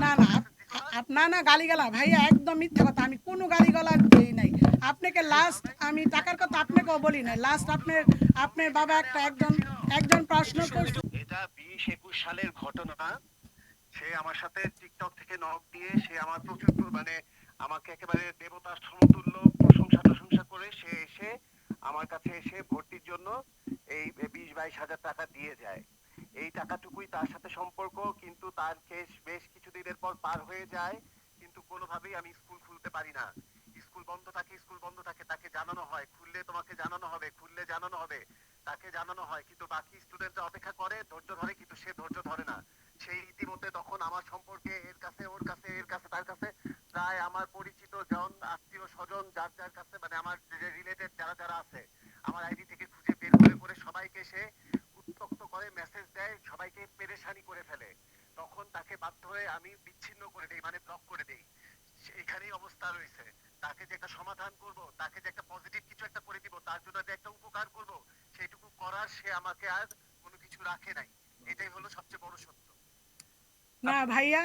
না না না না গালিগালা ভাইয়া একদম মিথ্যা কথা, আমি কোনো গালিগালা দেই নাই আপনাকে। লাস্ট আমি টাকার কথা আপনাকেও বলি নাই। লাস্ট আপনার আপনার বাবা একটা একজন একজন প্রশ্ন করছে। এটা 20-21 সালের ঘটনা। সে আমার সাথে টিকটক থেকে নক দিয়ে সে আমার প্রচুর মানে আমাকে একেবারে দেবতার সমতুল্য প্রশংসা টশংসা করে সে এসে আমার কাছে এসে ভর্তির জন্য এই 20-22 হাজার টাকা দিয়ে যায়। এই টাকাটুকুই তার সাথে সম্পর্ক, কিন্তু তার কেস বেশ কিছুদিনের পর পার হয়ে যায়, কিন্তু কোনোভাবেই আমি স্কুল খুলতে পারি না। স্কুল বন্ধ থাকে, স্কুল বন্ধ থাকে, তাকে জানানো হয় খুললে তোমাকে জানানো হবে, খুললে জানানো হবে, তাকে জানানো হয়, কিন্তু বাকি স্টুডেন্টরা অপেক্ষা করে ধৈর্য ধরে, কিন্তু সে ধৈর্য ধরে না। সেই ইতিমধ্যে তখন আমার সম্পর্কে এর কাছে ওর কাছে এর কাছে তার কাছে প্রায় আমার পরিচিত জন আত্মীয় স্বজন যার যার কাছে মানে আমার রিলেটেড যারা যারা আছে আমার আইডি থেকে খুঁজে বের করে করে সবাইকে সে উত্ত্যক্ত করে, মেসেজ দেয়, সবাইকে পেরেশানি করে ফেলে। তখন তাকে বাধ্য হয়ে আমি বিচ্ছিন্ন করে দেই, মানে ব্লক করে দেই। এখানেই অবস্থা রয়েছে। তাকে যে একটা সমাধান করব, তাকে যে একটা পজিটিভ কিছু একটা করে দিব, তার জন্য যে একটা উপকার করব, সেইটুকু করার সে আমাকে আর কোনো কিছু রাখে নাই। এটাই হলো সবচেয়ে বড় সত্য। না ভাইয়া,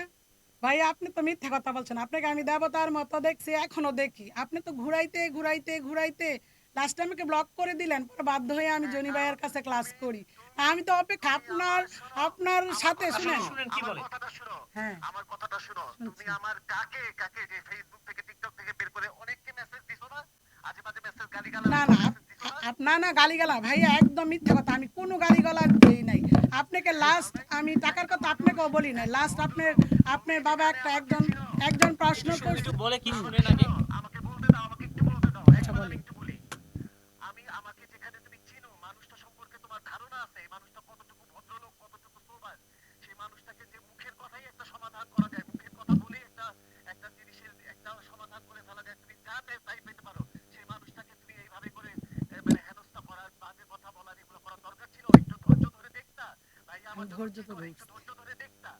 ভাইয়া আপনি তো মিথ্যা কথা বলছেন। আপনাকে আমি দেবতার মতো দেখছি, এখনো দেখি। আপনি তো ঘুরাইতে ঘুরাইতে ঘুরাইতে লাস্টে আমাকে ব্লক করে দিলেন। পরে বাধ্য হয়ে আমি জনি ভাইয়ের কাছে ক্লাস করি। আমি তো অপেক্ষা আপনার আপনার সাথে শুনেন। আমার কথাটা শুনো, হ্যাঁ আমার কথাটা শুনো। তুমি শুনছি। আমার কাকে কাকে যে ফেসবুক থেকে টিকটক থেকে বের করে অনেককে মেসেজ দিছো না, আজে বাজে মেসেজ, গালিগালাজ না একটা না মেসেজ দিছো না? না না গালিগালা ভাইয়া একদম মিথ্যা কথা, আমি কোনো গালিগালা দেই নাই আপনাকে। লাস্ট আমি টাকার কথা আপনাকেও বলি নাই। লাস্ট আপনার আপনার বাবা একটা একজন একজন প্রশ্ন করছে। আমাকে বলতে দাও, আমাকে একটু বলতে দাও, আচ্ছা একবার আমি বলেন। একটু বলি। আমি আমাকে যেখানে তুমি চিনো, মানুষটা সম্পর্কে তোমার ধারণা আছে, এই মানুষটা কতটুকু ভদ্রলোক, কতটুকু সোবার, সেই মানুষটাকে যে মুখের কথাই একটা সমাধান করা যায়, মুখের কথা বলেই একটা একটা জিনিসের একটা সমাধান করে ফেলা যায়, তুমি যাতে তাই পেতে পারো, সেই মানুষটাকে তুমি এইভাবে করে মানে হেনস্থা করার, বাজে কথা বলার, এগুলো করার দরকার ছিল? একটু ধৈর্য ধরে দেখতা ভাই, আমি আমার জন্য ধৈর্য কি তো করে, একটু ধরছি। ধৈর্য ধরে দেখতা।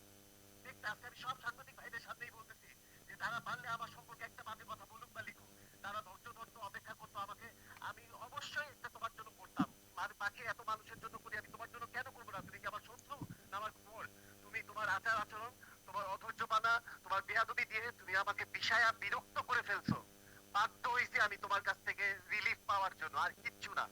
দেখতে আজকে আমি সব সাংবাদিক ভাইদের সামনেই বলতেছি যে তারা পারলে আমার সম্পর্কে একটা বাজে কথা বলুক বা লিখুক, তারা ধৈর্য ধরতো, অপেক্ষা করতো আমাকে। আমি অবশ্যই এটা তোমার জন্য করতাম। আর বাকি এত মানুষের জন্য করি, আমি তোমার জন্য কেন করবো না? তুমি কি আমার শত্রু না আমার বল? তুমি তোমার আচার আচরণ, তোমার অধৈর্যপানা, তোমার বেয়াদবি দিয়ে তুমি আমাকে বিষয়া বিরক্ত করে ফেলছো। বাধ্য হয়েছি আমি তোমার কাছ থেকে রিলিফ পাওয়ার জন্য, আর কিচ্ছু না।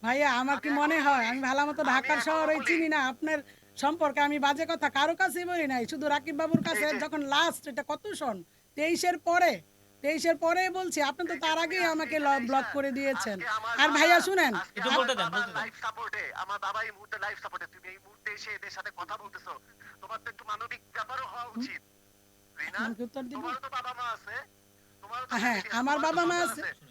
ভাইয়া আমার আমি কি মনে এখনো হয় বলি, আমি ভালো মতো আমি ঢাকার এখনো শহরে বলি, চিনি না? আপনার সম্পর্কে আমি বাজে কথা কারো কাছেই বলি নাই, শুধু রাকিব বাবুর এই কাছে। যে যখন লাস্ট এটা কত সন 23-এর পরে, 23-এর পরে বলছি, আপনি তো এই যে তার তুমি আগেই আজকে আমাকে এখানে ব্লক আইসা, করে দিয়েছেন। আজকে আমার আর বাবা, ভাইয়া শুনেন, আজকে আমার বাবা লাইফ সাপোর্টে, আমার বাবা এই মুহূর্তে লাইফ সাপোর্টে, তুমি এই মুহূর্তে এসে এদের সাথে কথা বলতেছো, তোমার তো একটু মানবিক ব্যাপারও হওয়া উচিত, রিনা। এখন কি উত্তর দিব? তোমারও তো বাবা মা আছে, তোমারও তো হ্যাঁ ফ্যামিলি আছে, আমার তোমারও তো বাবা মা সন্তান আছে। আছে।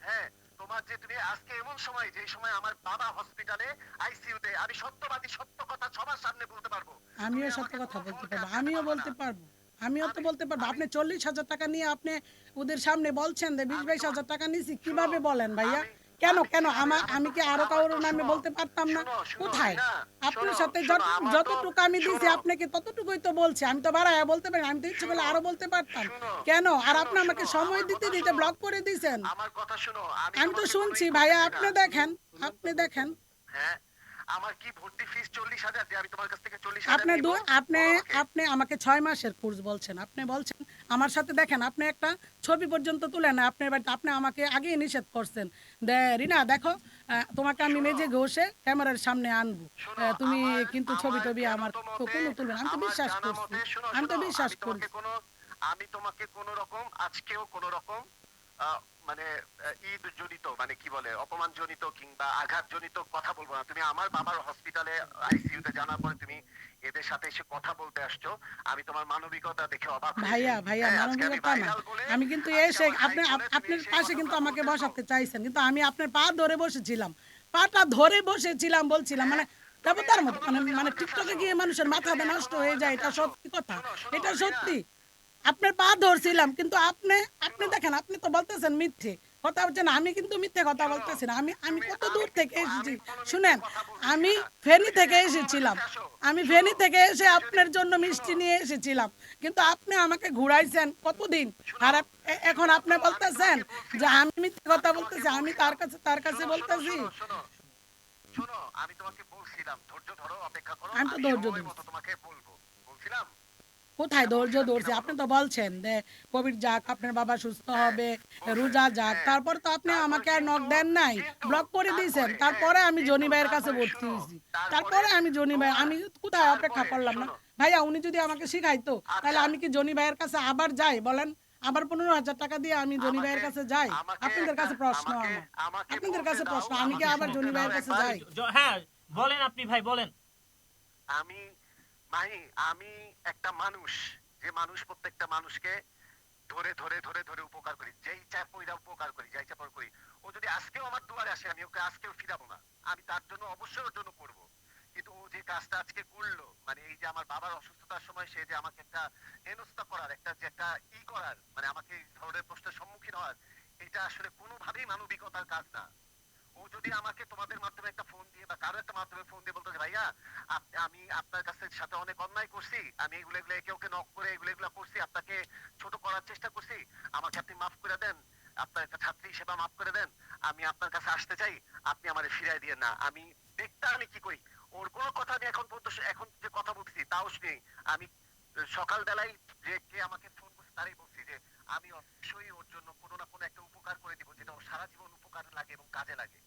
হ্যাঁ, তোমার যে তুমি আজকে এমন সময়, যে সময় আমার বাবা হসপিটালে আইসিইউতে, আমি সত্যবাদী, সত্য কথা সবার সামনে বলতে পারবো, তুমি আমিও সত্য আমাকে কথা কোনো বলতে ফলকে পারবো, আটকাতে আমিও পারবা না। বলতে পারবো। আমিও তো আমি বলতে পারবো। আমি আপনি 40,000 টাকা নিয়ে আপনি ওদের সামনে বলছেন যে বিশ আমি বাইশ তোমার হাজার টাকা নিছি, শুনো, কিভাবে বলেন ভাইয়া? আমি কেন আমি কেন কিভাবে, আমার আমি তো কি আরো আমার কারোর তো নামে শুনো, বলতে পারতাম না? শুনো শুনো কোথায়? রিনা, আপনার শোনো সাথে শোনো, আমার তো যতটুকু আমি দিছি শুনো আপনাকে ততটুকুই তো বলছি। আমি তো বাড়ায় বলতে পারি না। আমি তো ইচ্ছে করলে শুনো আরো বলতে পারতাম। শুনো কেন? আর শুনো আপনি আমাকে শুনো সময় আমার দিতে কথা দিতে শুনো, ব্লক করে দিছেন। আমার কথা শুনো, আমি আমি তো তোমাকে কোনো শুনছি ই ভাইয়া, করতেছি না। আপনি দেখেন, আপনি দেখেন। হ্যাঁ, আমার কি ভর্তি ফিস 40,000, যে আমি তোমার কাছ থেকে 40,000 আপনি নিব? আপনি বলো আমাকে। আপনি আমাকে 6 মাসের কোর্স বলছেন। আপনি বলছেন আমার সাথে দেখেন, আপনি একটা ছবি পর্যন্ত তুলেন না আপনার বাড়িতে। আপনি আমাকে আগেই নিষেধ করছেন। রিনা দেখো, তোমাকে আমি শুনো মেজে ঘষে ক্যামেরার সামনে আনবো। শোনো, তুমি আমার কিন্তু ছবি আমার টবি আমার জ্ঞানত মতে, কোনো তুলবেন না। আমি তো আমার বিশ্বাস জানা করছি। মতে, শোনো আমি তো শোনো, বিশ্বাস করছি। আমি তোমাকে কোনো রকম আজকেও কোনো রকম মানে ঈদ জনিত, মানে কি বলে, অপমান জনিত কিংবা আঘাত জনিত কথা বলবো না। তুমি আমার বাবার হসপিটালে আইসিইউতে জানার পরে তুমি এদের সাথে এসে কথা বলতে আসছো, আমি তোমার মানবিকতা দেখে অবাক হয়েছি। ভাইয়া ভাইয়া হ্যাঁ, আজকে আমি মানবিকতা না। ভাইরাল বলে, আমি কিন্তু আজকে এসে আমার আপনি হাইপ বলে তুমি আপনার সেই পাশে কিন্তু কথাগুলো আমাকে বলতেছো। বসাতে চাইছেন, কিন্তু আমি আপনার পা ধরে বসেছিলাম। পাটা ধরে বসেছিলাম, বলছিলাম হ্যাঁ, মানে তুমি দেবতার মতো। এখনো মানে যদি মানে আমার কাছে টিকটকে আসো, গিয়ে মানুষের তুমি মাথা যদি নষ্ট এখনো হয়ে আমার যায়, কাছে এটা আসো, সত্যি কথা। শোনো শোনো এটা রিনা, সত্যি। আপনার পা তুমি যদি, ধরছিলাম, কিন্তু আপনি শুনো দেখেন, আপনি তো বলতেছেন মিথ্যে কথা বলছেন। আমি কিন্তু মিথ্যে কথা শোনো, বলতেছি না। আমি আমি তুমি, কত আমি দূর থেকে কিন্তু এসেছি আমি কোনো মিথ্যে শুনেন। কথা বলতেছি আমি না। ফেনী তুমি যদি থেকে এখনো আমার এসেছিলাম। কাছে আসো, আমি শোনো, ফেনী থেকে এসে তুমি যদি, আপনার জন্য শোনো মিষ্টি নিয়ে এসেছিলাম। কিন্তু আপনি আমাকে ঘুরাইছেন কতদিন। শোনো, আর এখন শুধুমাত্র আপনি আমি বলতেছেন তোমাকে যে বলছিলাম, আমি মিথ্যে কথা আমি তোমাকে বলতেছি। আমি বলছিলাম, তার কাছে শোনো শোনো বলতেছি। শোনো শোনো শোনো, আমি তোমাকে বলছিলাম ধৈর্য ধরো, অপেক্ষা করো, আমি তো আমি ধৈর্য সময় মতো ধরছি। তোমাকে বলবো, বলছিলাম। কোথায় ধৈর্য ভবিষ্যৎ ধরছি? কিনা আপনি বলো। তো বলছেন যে কোভিড যাক, আপনার বাবা সুস্থ হ্যাঁ, হবে, বলছে, রোজা যাক। হ্যাঁ। তারপর তো আপনি তারপরে আমাকে আর নক কিন্তু দেন নাই। কিন্তু ব্লক করে দিয়েছেন। তারপরে হ্যাঁ, তারপরে আমি কিন্তু জনি ভাইয়ের কাছে তারপরে ভর্তি শুনো, হইছি। তারপরে তারপরে আমি জনি ভাই, তোমার আমি কোথায় অপেক্ষা তারপরে করলাম না। শোনো, ভাইয়া উনি যদি আমাকে শিখাইতো, তাহলে আচ্ছা আমি কি জনি ভাইয়ের কাছে আবার যাই বলেন? আবার ১৫,০০০ টাকা দিয়ে আমি জনি আমাকে ভাইয়ের কাছে যাই? আমাকে আপনাদের একটা কাছে প্রশ্ন আমাকে আমার। আমাকে আপনাদের বলতে কাছে দাও, প্রশ্ন, আমি কি আমাকে আবার বলতে জনি দাও ভাইয়ের কাছে একবার। যাই? হ্যাঁ, বলেন আপনি ভাই বলেন। আমি মাহি, আমি একটা মানুষ, যে মানুষ প্রত্যেকটা মানুষকে ধরে ধরে ধরে ধরে উপকার করি, যেই চাপ ওইটা উপকার করি, যাই চাপ করি। ও যদি আজকেও আমার দুয়ারে আসে, আমি ওকে আজকেও ফিরাবো না। আমি তার জন্য অবশ্যই ওর জন্য করব। কিন্তু ও যে কাজটা আজকে করলো, মানে এই যে আমার বাবার অসুস্থতার সময় সে যে আমাকে একটা হেনস্থা করার, একটা যে একটা করার, মানে আমাকে এই ধরনের প্রশ্নের সম্মুখীন হওয়ার, এটা আসলে কোনোভাবেই মানবিকতার কাজ না। ও যদি আমাকে তোমাদের মাধ্যমে একটা ফোন দিয়ে বা কারো একটা মাধ্যমে ফোন দিয়ে বলতো যে ভাইয়া আমি আপনার কাছে সাথে অনেক অন্যায় করছি, আমি এগুলো এগুলো একে ওকে নক করে এগুলো এগুলো করছি, আপনাকে ছোট করার চেষ্টা করছি, আমাকে আপনি মাফ করে দেন, আপনার একটা ছাত্রী হিসেবে মাফ করে দেন, আমি আপনার কাছে আসতে চাই, আপনি আমারে ফিরাই দিয়ে না, আমি দেখতে আমি কি করি। ওর কোনো কথা আমি এখন পর্যন্ত এখন যে কথা বলছি তাও শুনি। আমি সকালবেলায় যে কে আমাকে ফোন করছে তারই বলছি যে আমি অবশ্যই ওর জন্য কোনো না কোনো একটা উপকার করে দিব, যেটা ওর সারা জীবন উপকার লাগে এবং কাজে লাগে।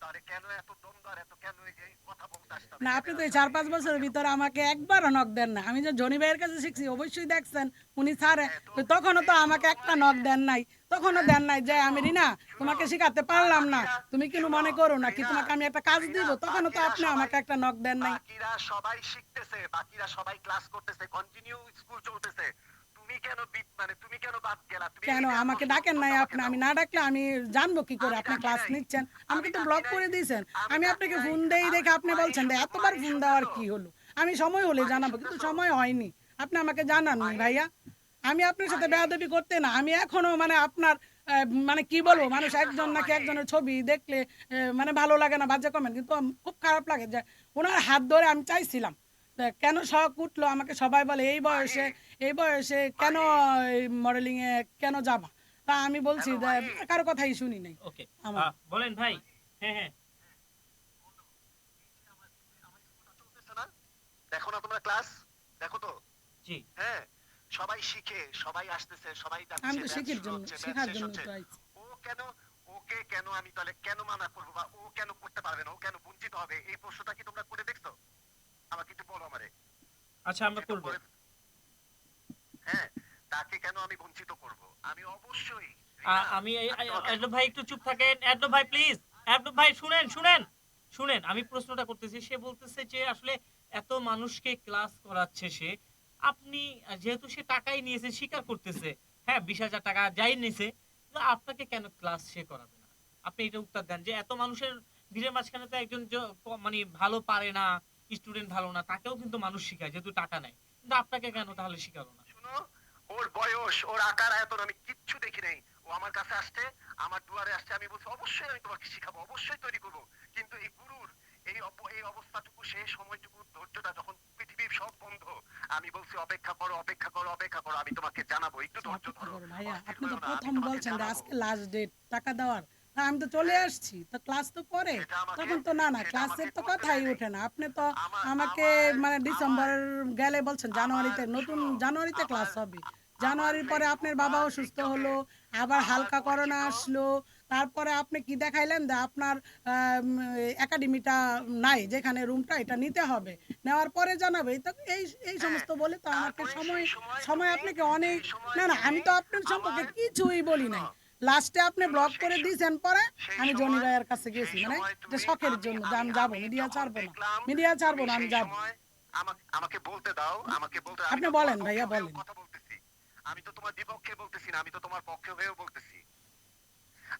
তাহলে কেন এত দ্বন্দ্ব আর এত কেন এই যে কথা বলতে আসতে হবে না, আপনি তো ক্যামেরার এই সামনে, ৪-৫ এগুলো বছরের কেন ভিতরে বলতে হবে? আমাকে একবারও নক দেন না। আমি যে জনি ভাইয়ের কাছে শিখছি অবশ্যই দেখছেন, উনি ছাড়ে। হ্যাঁ, তো তখনও তো এই শুধু আমাকে একটা তোমার নক এসে, দেন নাই। তখনও হ্যাঁ, দেন নাই যে শুনো আমি রিনা শুনো তোমাকে শিখাতে পারলাম না। বাকিরা, তুমি কিন্তু শুনো মনে করো না কি রিনা, তোমাকে আমি একটা কাজ রিনা, দিব। তখনও তো বাকিরা আপনি সবাই, আমাকে একটা নক দেন নাই। বাকিরা সবাই শিখতেছে, বাকিরা সবাই ক্লাস করতেছে, কন্টিনিউ স্কুল চলতেছে। তুমি কেন মানে তুমি কেন বাদ গেলা? তুমি কেন এইটার আমাকে প্রশ্নের ডাকেন উত্তরটা নাই আমাকে আপনি? দাও। আমি না ডাকলে আমি জানবো কি করে আমি আপনি ডাকি ক্লাস নাই, নিচ্ছেন? আমি আমাকে তো ডাকি ব্লক নাই, করে দিয়েছেন। আমি আমি ডাকি আপনাকে নাই। ফোন দেই দেখে আপনি মাহি বলছেন যে এতবার মাহি ফোন দেওয়ার শুনতেছো? কি হলো? আমি সময় হলে মাহি জানাবো, কিন্তু শুনতেছো? সময় হয়নি। আপনি আমাকে জানাননি মাহি ভাইয়া। আমি আপনার সাথে মাহি বেয়াদবি করতে না। আমি এখনো মানে আপনার মানে কি বলবো, মাহি কি মানুষ শুনতেছো? একজন নাকি মাহি একজনের ছবি দেখলে মানে ভালো লাগে না, বাজে কমেন্ট। কিন্তু খুব খারাপ লাগে যে উনার হাত ধরে আমি চাইছিলাম। তা কেন শখ উঠলো আমাকে সবাই বলে মাহি এই বয়সে কেন মাহি মডেলিং এ কেন যাবা? তা আমি বলছি হ্যালো যে মাহি, কারো কথাই শুনি নাই ওকে, আমার। বলেন ভাই। হ্যাঁ, হ্যাঁ। আমার স্কুলটা চলতেছে না? দেখো না তোমরা ক্লাস, দেখো তো। জি। হ্যাঁ, সবাই শিখে, সবাই আসতেছে, সবাই আমি যাচ্ছে, তো ব্যাচ শুরু হচ্ছে, ব্যাচ শেখার শেষ জন্য হচ্ছে। তো আইছি। ও কেন, ওকে কেন আমি তাহলে কেন মানা করবো, বা ও কেন করতে পারবে না, ও কেন বঞ্চিত হবে, এই প্রশ্নটা কি তোমরা করে দেখছো? আমাকে একটু বলো আমারে। আচ্ছা, আমরা বঞ্চিত করব। করে, হ্যাঁ, তাকে কেন আমি বঞ্চিত করব? আমি অবশ্যই, রিনা, আমি আমি তোমাকে, অ্যাডলব ভাই একটু চুপ থাকেন। অ্যাডলব ভাই প্লিজ। অ্যাডলব ভাই শুনেন, শুনেন। শুনেন, আমি প্রশ্নটা করতেছি। সে বলতেছে যে আসলে এত মানুষকে ক্লাস করাচ্ছে সে। আপনি যেহেতু সে টাকাই নিয়েছে স্বীকার করতেছে। হ্যাঁ, 20,000 টাকা যাই নিছে। কিন্তু আপনাকে কেন ক্লাস সে করাবে না? আপনি এটা উত্তর দেন যে এত মানুষের ভিড়ের মাঝখানে তো একজন মানে ভালো পারে না, স্টুডেন্ট ভালো না, তাকেও কিন্তু মানুষ শিখায় যেহেতু টাকা নেয়। কিন্তু আপনাকে কেন তাহলে শিখালো না? শুনো, ওর বয়স, ওর আকার আয়তন আমি কিচ্ছু দেখি নাই। ও আমার কাছে আসছে, আমার দুয়ারে আসছে, আমি বলছি অবশ্যই আমি তোমাকে শিখাবো, অবশ্যই তৈরি করব। কিন্তু এই গুরুর এই অবস্থাটুকু, সেই সময়টুকু, ধৈর্যটা যখন পৃথিবীর সব বন্ধ, আমি বলছি অপেক্ষা করো, অপেক্ষা করো, অপেক্ষা করো, আমি তোমাকে জানাবো, একটু আচ্ছা, ধৈর্য অপেক্ষা ধরো, করো ভাইয়া। অস্থির আপনি তো হইও না, আমি প্রথম তোমাকে বলছেন যে জানাবো। আজকে লাস্ট ডেট টাকা দেওয়ার। তা আমি তো চলে হ্যাঁ, আসছি। তো ক্লাস তো পরে। সেটা আমাকে, তখন তো না সেটা আমাকে ক্লাসের তো করতে কথাই দেয় নাই। ওঠে না। আপনি তো আমাকে আমার মানে আমার ডিসেম্বর গেলে বলছেন আমার জানুয়ারিতে, নতুন শুনো, জানুয়ারিতে আমার ক্লাস হবে। আমার জানুয়ারির পরে আপনার ফেসবুক বা বাবা অসুস্থ টিকটকে হলো, আবার আমার হালকা করোনা পরিচিত, আসলো। তারপরে আপনি কি দেখাইলেন যে আপনার একাডেমিটা নাই, যেখানে রুমটা এটা নিতে হবে। নেওয়ার পরে জানাবে। তো এই হ্যাঁ, সমস্ত বলে তো আমাকে তারপরে সময় সেই সময় সময় তুমি, আপনাকে অনেক, সেই সময় না তুমি আমি তো আপনার সম্পর্কে আমার, কিছুই বলি শুনো নাই। লাস্টে আপনি শুনো ব্লক করে দিয়েছেন, পরে সেই আমি জনি সময়, ভাইয়ের কাছে সেই গেছি মানে সময় এটা তুমি, শখের আমি জন্য যে আমি আমি যাবো, আমি মিডিয়া যখন ছাড়বো না, দেখলাম, মিডিয়া ছাড়বো তুমি না, আমি সেই যাবো। সময়, আমাকে আমাকে বলতে দাও, আমাকে বলতে, আমি আপনি তো তোমার বলেন পক্ষে ভাইয়া, হয়েও বলেন। কথা বলতেছি, আমি তো তোমার বিপক্ষে বলতেছি না, আমি তো তোমার পক্ষে হয়েও বলতেছি,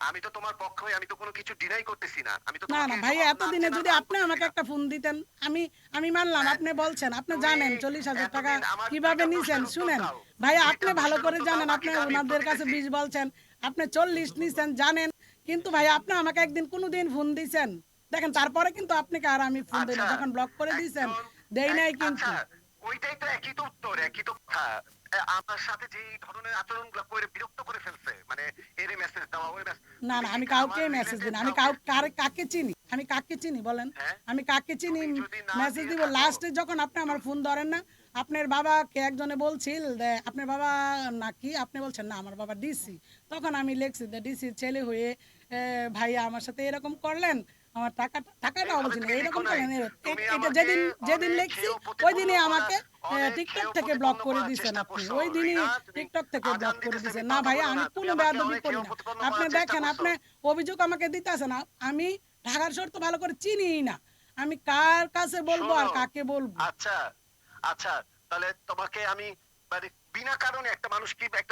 আমি তো তোমার পক্ষে হয়ে, আমি তো কোনো কিছু ডিনাই করতেছি না, আমি তো না তোমাকে না ভাইয়া, না এতদিনে চেনার যদি ভান আপনি করতেছি আমাকে না। একটা ফোন দিতেন, আমি আমি মানলাম। হ্যাঁ, আপনি বলছেন, আপনি তুমি জানেন 40,000 টাকা এতদিন আমার কিভাবে দুইটা নিছেন। প্রশ্নের উত্তর শুনেন দাও, ভাইয়া, আপনি দুইটা ভালো প্রশ্নের করে উত্তর দাও, জানেন, আপনি বাকিটা আমি উত্তর ওনাদের কাছে দিতেছি। 20 বলছেন, আপনি 40 নিছেন জানেন। কিন্তু ভাইয়া আপনি আমাকে একদিন কোনোদিন ফোন দিছেন? দেখেন তারপরে কিন্তু আপনাকে আর আমি ফোন দিই না, আচ্ছা, যখন ব্লক করে দিয়েছেন একজন, দেই নাই আচ্ছা, কিন্তু। ওইটাই তো একই তো উত্তর, একই তো কথা। আমার সাথে যে এই ধরনের আচরণগুলো করে বিরক্ত করে ফেলছে, মানে এর মেসেজ দেওয়া, ওই মেসেজ, না তুমি না, কি আমি আমার কাউকে মেসেজ দিই রিলেটেড না। আমি কাউকে, কাকে চিনি? আমি কাকে চিনি বলেন? হ্যাঁ, আমি কাকে চিনি তুমি যদি না মেসেজ দিয়ে দিব? থাকো, লাস্টে যখন আপনি আমার ফোন ধরেন না, আপনার বাবাকে একজনে বলছিল যে আপনার বাবা নাকি আপনি বলছেন না আমার বাবা ডিসি, তখন আমি লিখছি যে ডিসির ছেলে হয়ে ভাইয়া আমার সাথে এরকম করলেন, আমার টাকাটাও এইভাবে বলছি না তুমি লিখো এরকম নাই। করলেন তুমি এটা আমাকে যেদিন যেদিন অনেক লিখছি হেয় ওই প্রতিপন্ন দিনই করার আমাকে অনেক টিকটক হেয় থেকে ব্লক প্রতিপন্ন করে করার দিয়েছেন চেষ্টা আপনি, করছো, ওই দিনই রিনা। তুমি টিকটক থেকে আজান ব্লক করে দিতেছে দিয়েছেন। না মিথ্যা কথা ভাইয়া বলো আমি না। তুমি কোনো আমাকে বেয়াদবি অনেক করি হেয় না। প্রতিপন্ন আপনি করার চেষ্টা দেখেন করছো। আপনি অভিযোগ আমাকে দিতেছেন, আমি ঢাকার শহর তো ভালো করে চিনিই না, আমি কার কাছে বলবো আর শোনো, কাকে বলবো। আচ্ছা আচ্ছা, তাহলে তোমাকে আমি মানে বিনা কারণে একটা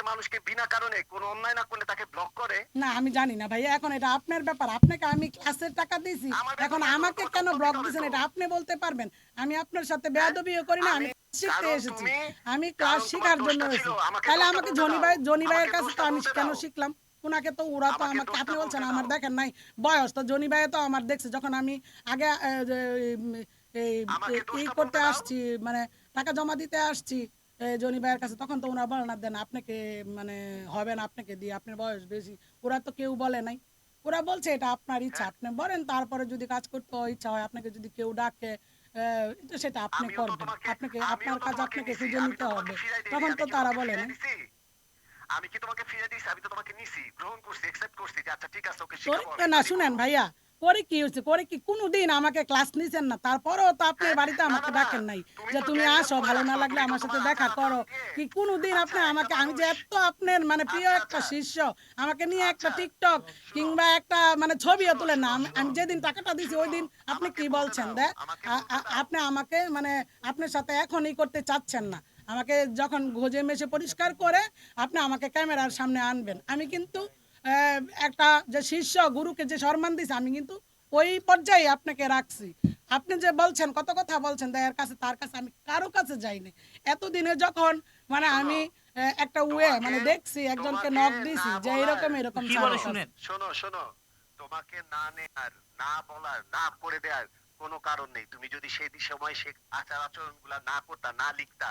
মানুষকে বিনা কারণে কোনো অন্যায় না করলে তাকে ব্লক করে? না আমি জানি না ভাইয়া, এখন এটা আপনার ব্যাপার, আপনাকে আমি ক্লাসের টাকা দিয়েছি, আমার ব্যাপার এখন না তো, আমাকে তোমাকে কেন উত্তর ব্লক দিতে হবে দিয়েছেন তো। এটা আপনি বলতে পারবেন। আমি আপনার সাথে হ্যাঁ, বেয়াদবিও করি না, আমি আমি শিখতে কারণ এসেছি, তুমি, আমি ক্লাস কারণ তোমার শেখার জন্য দোষটা ছিল, এসেছি। আমাকে তাহলে দোষটা আমাকে বলতে দাও, জনি ভাইয়ের আমাকে কাছে তো দোষটা আমি বলতে কেন দাও, শিখলাম, ওনাকে তো ওরা তো আমাকে আমাকে, দোষটা আপনি বলছেন বলতে আমার দাও। দেখেন নাই বয়স, তো জনি ভাই তো আমার দেখছে যখন আমি আগে এই আমাকে ই দোষটা করতে বলতে দাও। আসছি, মানে টাকা জমা দিতে আসছি জনি ভাইয়ের কাছে, তখন তো ওরা বলে না দেন আপনাকে, মানে হবে না আপনাকে দিয়ে, আপনার বয়স বেশি, ওরা তো কেউ বলে নাই, ওরা বলছে এটা আপনার ইচ্ছা, হ্যাঁ, আপনি বলেন, তারপরে যদি কাজ করতে ইচ্ছা হয় আপনাকে যদি কেউ ডাকে তো সেটা আপনি আমিও তো করবেন, তোমাকে আপনাকে আমিও আপনার তো কাজ তোমাকে আপনাকে নিছি, খুঁজে আমি নিতে তো তোমাকে হবে, ফিরাই দেইনি, তখন আমি তো কি তারা তোমাকে বলে ফিরাই নাই। দিছি? আমি কি তোমাকে ফিরাই দিছি? আমি তো তোমাকে নিছি, গ্রহণ করছি, একসেপ্ট করছি যে আচ্ছা ঠিক আছে, ওকে করে শিখাবো তো আমি, না, তুমি শুনেন বলো। ভাইয়া, করে কি হয়েছে, করে কি কোনোদিন আমাকে ক্লাস নিছেন না, তারপরেও তো আপনার হ্যাঁ, বাড়িতে না আমাকে না না, ডাকেন নাই তুমি যে তো তুমি গ্যাঞ্জাম আসো, করে ভালো না আসছো, লাগলে তুমি তো আমার সাথে তোমার দেখা আচার করো, আচরণ দিয়ে। কি কোনোদিন আচ্ছা আপনি একটা আমাকে, আমি মানুষ, যে এত আপনার মানে প্রিয় আচ্ছা একটা আচ্ছা শিষ্য, আমাকে নিয়ে একটা আচ্ছা, টিকটক শোনো কিংবা একটা মানে ছবিও শোনো তুলেন না, শোনো আমি শোনো আমি যেদিন টাকাটা দিছি ওই শোনো, দিন আপনি আমাকে কি বলতে বলছেন দাও, দেখ, আমাকে বলতে দাও। আপনি আমাকে মানে আপনার সাথে এখনই করতে চাচ্ছেন না, আমাকে যখন ঘোজে মেশে পরিষ্কার করে আপনি আমাকে ক্যামেরার সামনে আনবেন, আমি কিন্তু একটা যে শিষ্য গুরুকে যে সম্মান দিছে আমি কিন্তু ওই পর্যায়ে আপনাকে রাখছি। আপনি যে বলছেন কত কথা বলছেন এর কাছে তার কাছে, আমি কারো কাছে যাইনি এতদিনে, যখন মানে শোনো, আমি একটা তোমাকে মানে দেখছি একজনকে তোমাকে নক না দিছি যে বলার, এরকম এরকম কি বলে স্যারের কাছে। শুনেন। শোনো শোনো, তোমাকে না নেয়ার, না বলার, না করে দেওয়ার কোনো কারণ নেই। তুমি যদি সেই সময় সে আচার আচরণ গুলা না করতা, না লিখতা,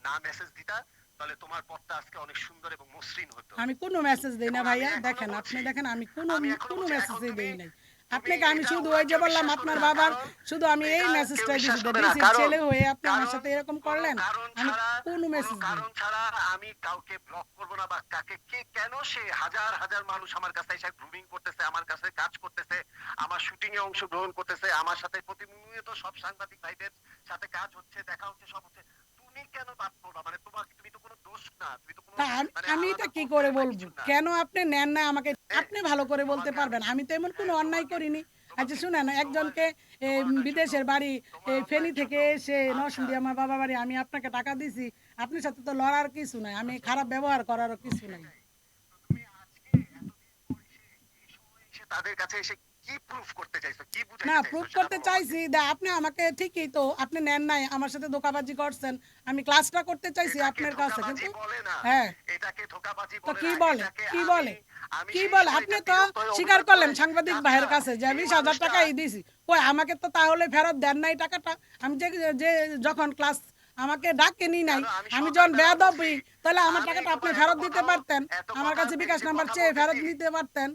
না মেসেজ দিতা, তাহলে তোমার পথটা আজকে অনেক সুন্দর এবং মসৃণ হতো। আমি কোনো মেসেজ দেই না এবং আমি ভাইয়া, এখনো দেখেন আপনি বলছি, দেখেন আমি কোনো আমি এখনো কোনো বলছি, এখন মেসেজই তুমি দেই নাই তুমি আপনাকে, আমি এটা শুধু ওরা ওই যে কেউ বললাম বিশ্বাস করবে আপনার না, বাবার, কারণ শুধু আমি এই এটা কেউ মেসেজটাই বিশ্বাস দিছি যে করবে না, ডিসির কারণ ছেলে হয়ে আপনি আমার কারণ সাথে এরকম কোনো করলেন, কারণ আমি ছাড়া, কোনো কোনো মেসেজ দিই কারণ ছাড়া আমি কাউকে ব্লক করবো না, বা কাকে কে কেন সে হাজার হাজার মানুষ আমার কাছে এসে গ্রুমিং করতেছে, আমার কাছে কাজ করতেছে, আমার শুটিং এ অংশগ্রহণ করতেছে, আমার সাথে প্রতিনিয়ত সব সাংবাদিক ভাইদের সাথে কাজ হচ্ছে, দেখা হচ্ছে, সব হচ্ছে, তুমি কেন বাদ পড়বা? মানে তোমাকে, তুমি তো কোনো দোষ না, তুমি তো কোনো তা মানে আমি এটা আলাদা কি করে কন্টেন্ট না, বলবো, কিছু না। কেন আপনি নেন না আমাকে, হ্যাঁ, আপনি ভালো করে বলতে তোমাকে আমি, পারবেন, আমি তো এমন কোনো হ্যাঁ অন্যায় তোমাকে করিনি। আচ্ছা তোমাকে শুনেন, তোমার একজনকে তোমার জন্য, বিদেশের বাড়ি তোমার ফেনী অন্যায়ের জন্য, থেকে এসে আচ্ছা নরসিংদী আমার বাবা বাড়ি, আমি আপনাকে টাকা দিছি, আপনার সাথে তো লড়ার কিছু নাই, আমি খারাপ ব্যবহার করারও কিছু নাই। সেটাই। তো তুমি আজকে এতদিন পর এসে এই সময় এসে তাদের কাছে এসে কি প্রুফ করতে চাইছো, কি না বুঝাইতে চাইছো প্রুফ সেটা করতে বলো আমাকে। চাইছি, আপনি আমাকে ঠিকই তো আপনি নেন নাই, আমার সাথে ধোঁকাবাজি করছেন, আমি ক্লাসটা করতে চাইছি এটাকে আপনার কাছে ধোঁকাবাজি কিন্তু। বলে না, হ্যাঁ, এটাকে ধোঁকাবাজি তো বলে কি না, বলে, এটাকে কি আমি, বলে, আমি কি সেই বলে, আপনি সময়টা তো বিরক্ত হয়ে স্বীকার অভিমান করলেন করে সাংবাদিক যে আচ্ছা ভাইয়ের কাছে যে এই 20,000 মানুষটা, টাকাই দিছি, কই আমাকে তো তাহলে ফেরত দেন নাই টাকাটা, আমি যে যে যখন ক্লাস আমাকে ডাকেনি নাই, কেন আমি আমি যখন সকালবেলা বেয়াদব বলছি, হই, তাহলে আমার আমি টাকাটা আপনি তোমার ফেরত দিতে পারতেন, এত আমার কথা, কাছে এই বিকাশ যে নাম্বার কথা চেয়ে ফেরত বলতেছি, নিতে পারতেন,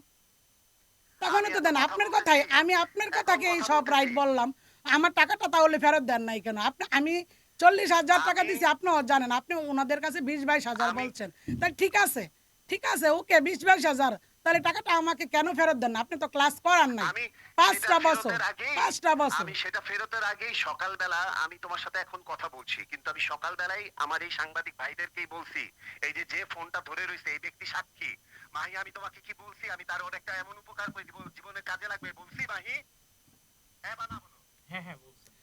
আমি তখনই তো এত দেন কথা আপনার কথাই, বলতেছি, আমি আপনার এখন কথাকে এই কথা সব বলতেছি, রাইট বললাম, আমার টাকাটা তাহলে ফেরত দেন নাই কেন আপনি, আমি 40,000 টাকা আমি দিছি, আপনিও জানেন, আপনি ওনাদের কাছে 20-22,000 আমি বলছেন, তাই ঠিক আছে, ঠিক আছে, ওকে 20-22,000, তাহলে টাকাটা আমাকে কেন ফেরত দেন না, আপনি তো ক্লাস করার নাই আমি সেটা 5টা বছর, ফেরতের আগেই, 5টা বছর। আমি সেটা ফেরতের আগেই সকালবেলা, আমি তোমার সাথে এখন কথা বলছি, কিন্তু আমি সকালবেলায় আমার এই সাংবাদিক ভাইদেরকেই বলছি, এই যে যে ফোনটা ধরে রয়েছে এই ব্যক্তি সাক্ষী, মাহি আমি তোমাকে কি বলছি, আমি তার অনেকটা এমন উপকার করে দিব, জীবনে কাজে লাগবে, বলছি মাহি? হ্যাঁ বা না বলো। হ্যাঁ হ্যাঁ বলছেন।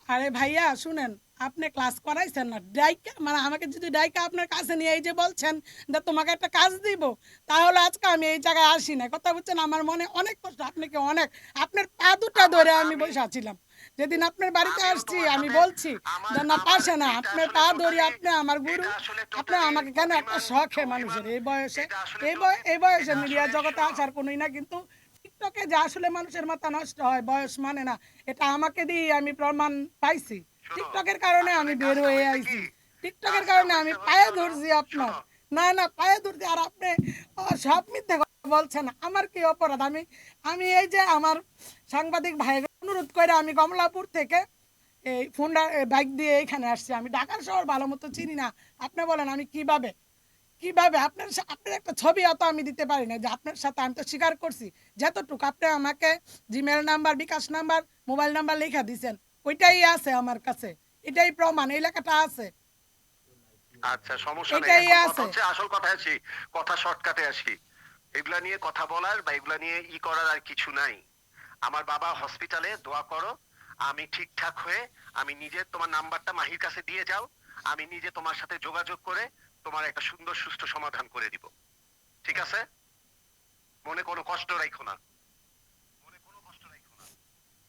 আরে ভাইয়া শুনেন, আপনি ক্লাস করাইছেন না ডাইকা, মানে আমাকে যদি ডাইকা আপনার কাছে নিয়ে এই যে বলছেন যে তোমাকে একটা কাজ দিব, তাহলে আজকে আমি এই জায়গায় আসি না, কথা বুঝছেন, আমার মনে অনেক কষ্ট, আপনাকে অনেক, আপনার পা দুটা আমার ধরে আমি আমি বসে আছিলাম, যেদিন আপনার বাড়িতে আমিও আসছি তোমার আমি সাথে, বলছি আমার যে না আমার পাশে না, এটা আপনার আসলে পা ধরি, টোটালি, আপনি আমার গুরু, এটা আসলে আপনি টোটালি আমাকে কেন একটা অভিমান, শখে মানুষের অভিমান, এই বয়সে, এটা আসলে এই বয়সে এটা মিডিয়া আসলে জগতে শোনো, আসার কোনোই না, কিন্তু টিকটকে যে আসলে মানুষের মাথা নষ্ট হয় বয়স মানে না, এটা আমাকে দিয়ে আমি প্রমাণ পাইছি, শোনো, টিকটকের কারণে আসলে আমি বের কাজটা হয়ে হয়েছে কি, আইছি, টিকটকের কাজটা কারণে আমি হয়েছে পায়ে হলো, ধরছি আপনার, শোনো, না না পায়ে ধরছি, আর আপনি সব মিথ্যে কথা বলছেন, আমার কি অপরাধ, আমি আমি এই যে আমার সাংবাদিক ভাইয়ের অনুরোধ করে আমি কমলাপুর থেকে এই ফোনটা বাইক দিয়ে এখানে আসছি, আমি ঢাকার শহর ভালো মতো চিনি না। আপনি বলেন আমি কিভাবে কিভাবে আপনার একটা ছবি অত আমি দিতে পারি না যে আপনার সাথে আমি তো স্বীকার করছি যতটুকু আপনি আমাকে জিমেল নাম্বার, বিকাশ নাম্বার, মোবাইল নাম্বার লেখা দিয়েছেন, ওইটাই আছে আমার কাছে, এটাই প্রমাণ, এই লেখাটা আছে, আচ্ছা, সমস্যা নেই। এটাই এখন কথা আছে। হচ্ছে, আসল কথায় আসি, কথা শর্টকাটে আসি। এগুলা নিয়ে কথা বলার বা এগুলা নিয়ে করার আর কিছু নাই। আমার বাবা হসপিটালে, দোয়া করো আমি ঠিকঠাক হয়ে আমি নিজে, তোমার নাম্বারটা মাহির কাছে দিয়ে যাও, আমি নিজে তোমার সাথে যোগাযোগ করে তোমার একটা সুন্দর সুষ্ঠু সমাধান করে দিব। ঠিক আছে? মনে কোনো কষ্ট রাখো না।